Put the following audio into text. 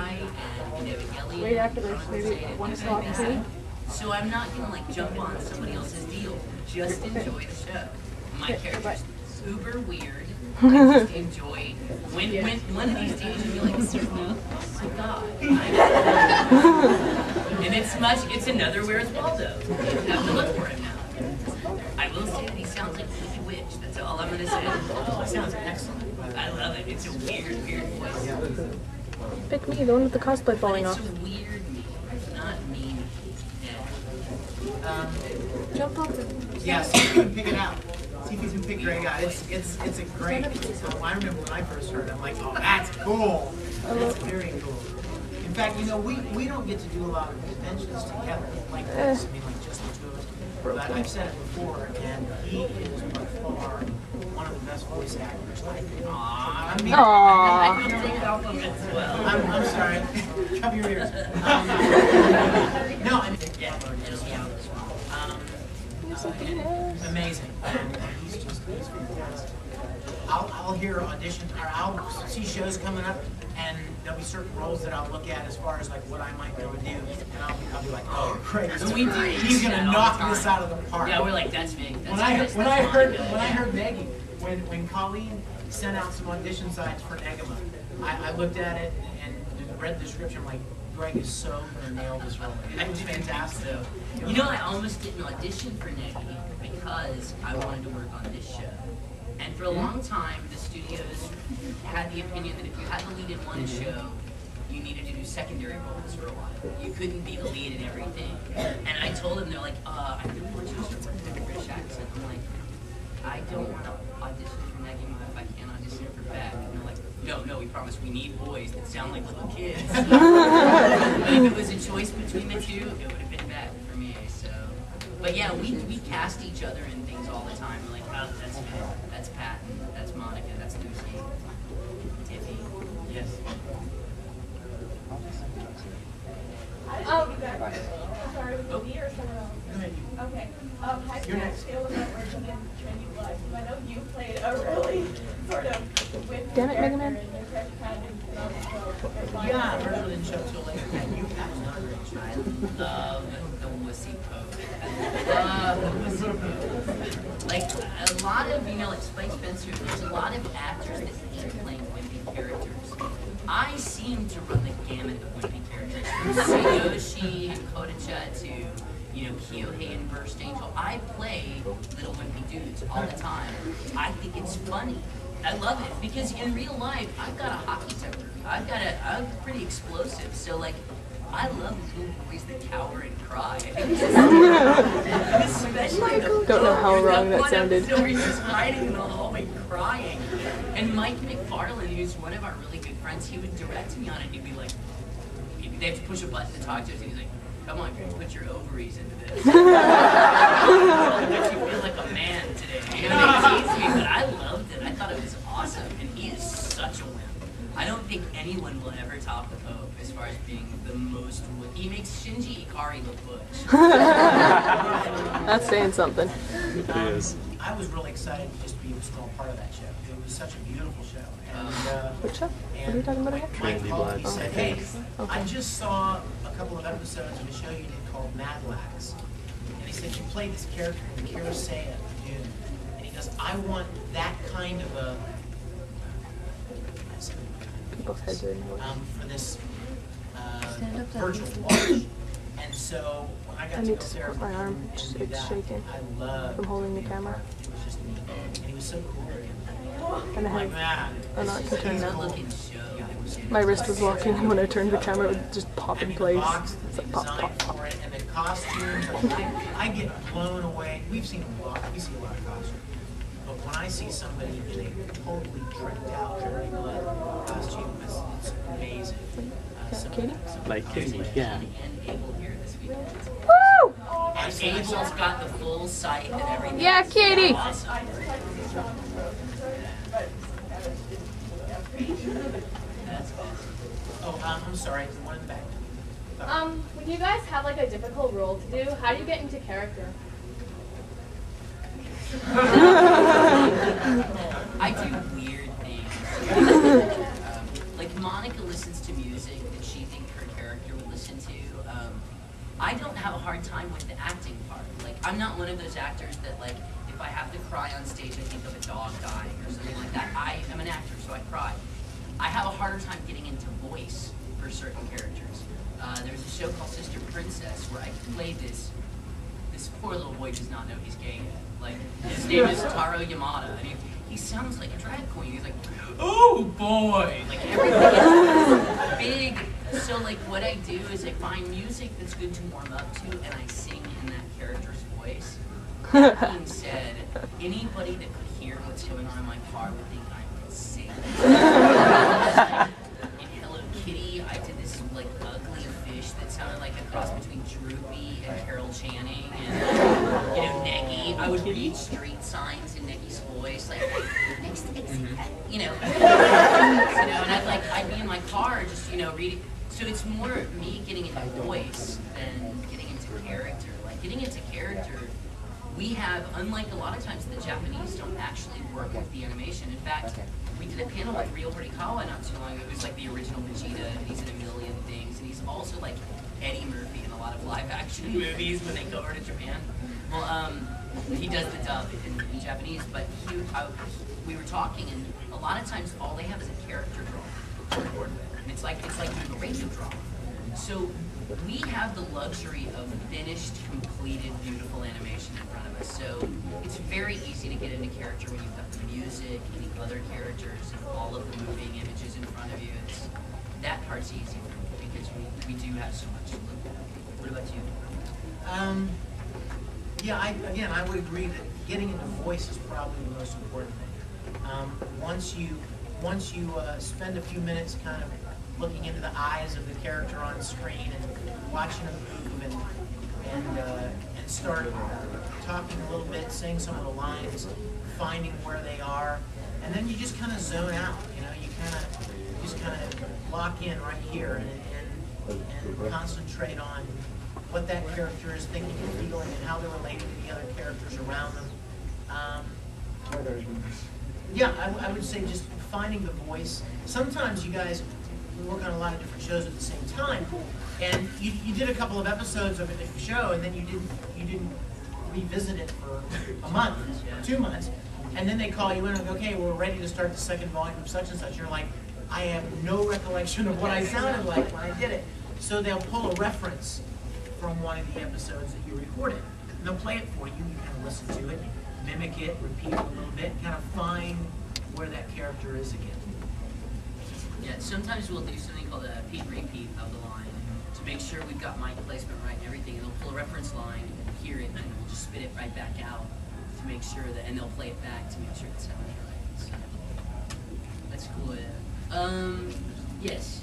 guy, and Ellie. Right after this, maybe 1 o'clock too. So I'm not gonna like jump on somebody else's deal. Just enjoy the show. My character's uber weird. I just enjoy. When one of these days you'll be like, oh my god. And it's another Where's Waldo. You have to look for him now. I will say that he sounds like a witch. That's all I'm gonna say. Oh, it sounds excellent. I love it. It's a weird voice. Pick me, the one with the cosplay falling off. It's a weird me, not me. Jump off it. Yeah, see if you can pick it out. See if you can pick Greg out. It's a great. I remember when I first heard it, I'm like, oh, that's cool. That's very cool. In fact, you know, we don't get to do a lot of conventions together like this. I mean, like just the two of us. But I've said it before, and he is by far one of the best voice actors I think. I mean, I feel taken off of it as well. I'm sorry. Cover your ears. No, I mean, yeah. Amazing. And he's fantastic. I'll hear auditions, or I'll see shows coming up, and there'll be certain roles that I'll look at as far as like what I might go and do, and I'll be like, oh, great, he's gonna knock this out of the park. Yeah, we're like, that's me. When I heard Maggie, when Colleen sent out some audition signs for Negama, I looked at it and read the description, like, Greg is so gonna nail this role. It was fantastic. You know, I almost didn't audition for Neggy because I wanted to work on this show. And for a long time, the studios had the opinion that if you had the lead in one show, you needed to do secondary roles for a while. You couldn't be the lead in everything. And I told them, they're like, I really want you to start working with a British accent. I'm like, I don't want to audition for Neggy if I can't audition for Beck. And they're like, no, we promise we need boys that sound like little kids. But if it was a choice between the two, it would have been Beck for me. So, but yeah, we cast each other in things all the time. We're like, oh, that's me, that's Patton, that's Monica, that's Lucy, Tiffy. Yes. Sorry, was me or someone else? Okay. How do you guys feel about working in Trendy Blood? Because I know you played a really sort of with Damn it, Mega Man. Yeah, I heard it in show till later. And you have not I love the wussy pose. I love the wussy pose. Like, a lot of, like Spike Spencer, there's a lot of actors that hate playing wimpy characters. I seem to run the gamut of wimpy characters. From Tsuyoshi and Kodacha to, Kyohei and Burst Angel. I play little wimpy dudes all the time. I think it's funny. I love it because in real life, I've got a hockey temper. I'm pretty explosive. So like, I love little boys that cower and cry. I think especially don't know how wrong that sounded. So he's just hiding in the hallway crying. And Mike McFarlane, who's one of our really good friends, he would direct me on it. He'd be like, they have to push a button to talk to us, and he's like, come on, put your ovaries into this. It makes you feel like a man today. They tease me, but I loved it. I thought it was awesome, and he is such a wimp. I don't think anyone will ever top the Pope as far as being the most. He makes Shinji Ikari look butch. That's saying something. It is. I was really excited to just be a small part of that show. It was such a beautiful show. And, Which show? What are you talking about again? Mike called me and said, hey, I just saw a couple of episodes of a show you did called Mad Lax. And he said, you played this character in the Kirasea Dune. And he goes, I want that kind of a... People's heads are in my way. For this virtual launch. And so when I got I to need go to there, support my arm. It's shaking I loved from holding the camera. It was just neat. And he was so cool. And I Like, have man, a lot to turn now. Looking show. My wrist was locking, and when I turned the camera, it would just pop in place. Box, It's the like pop, design pop, pop. for it, and the costumes. I get blown away. We see a lot of costumes. But when I see somebody in a totally tricked out Dirty Blood costume, it's amazing. Katie? Like Katie, yeah. And Abel here this weekend. Woo! And Abel's got the full site and everything. Yeah, Katie! Awesome. That's awesome. Oh, I'm sorry. The one in the back. When you guys have like a difficult role to do, how do you get into character? I do weird things. Like Monica listens to music that she thinks her character would listen to. I don't have a hard time with the acting part. Like, I'm not one of those actors that, like, if I have to cry on stage, I think of a dog dying or something like that. I am an actor, so I cry. I have a harder time getting into voice for certain characters. There's a show called Sister Princess where I played this poor little boy does not know he's gay yet. Like, his name is Taro Yamada, and he sounds like a drag queen. He's like, oh boy! Like, everything is big. So, like, what I do is I find music that's good to warm up to, and I sing in that character's voice. That being said, anybody that could hear what's going on in my car would think I'm insane. In Hello Kitty, I did this, like, ugly fish that sounded like a cross between Droopy and Carol Channing, and, you know, Neggy. I would read street signs in Neggy's voice, like, you know, and I'd be in my car just, you know, reading. So it's more me getting into voice than getting into character. Like, getting into character, we have, unlike a lot of times, the Japanese don't actually work with the animation. In fact, we did a panel with Ryo Horikawa not too long ago. It was like the original Vegeta, and he's in a million things, and he's also like Eddie Murphy in a lot of live-action movies when they go over to Japan. Well, he does the dub in Japanese, but we were talking, and a lot of times all they have is a character draw to record with. And it's like doing a radio drama. So we have the luxury of finished, completed, beautiful animation in front of us. So it's very easy to get into character when you've got the music and the other characters and all of the moving images in front of you. That part's easy for me because we do have so much to look at. What about you? Yeah, I would agree that getting into voice is probably the most important thing. Once you spend a few minutes kind of looking into the eyes of the character on screen and watching them move and start talking a little bit, saying some of the lines, finding where they are, and then you just kind of zone out. You know, you just kind of lock in right here and concentrate on what that character is thinking and feeling and how they're related to the other characters around them. Yeah, I would say just finding the voice. Sometimes you guys work on a lot of different shows at the same time, and you did a couple of episodes of a different show, and then you didn't revisit it for a month, 2 months, and then they call you in and go, okay, we're ready to start the second volume of such and such. You're like, I have no recollection of what I sounded like when I did it. So they'll pull a reference from one of the episodes that you recorded, and they'll play it for you. You kind of listen to it, mimic it, repeat it a little bit, kind of find where that character is again. Yeah, sometimes we'll do something called a repeat of the line to make sure we've got mic placement right and everything, and they'll pull a reference line and hear it, and then we'll just spit it right back out to make sure that, and they'll play it back to make sure it sounds right. So that's cool. Yeah. Yes.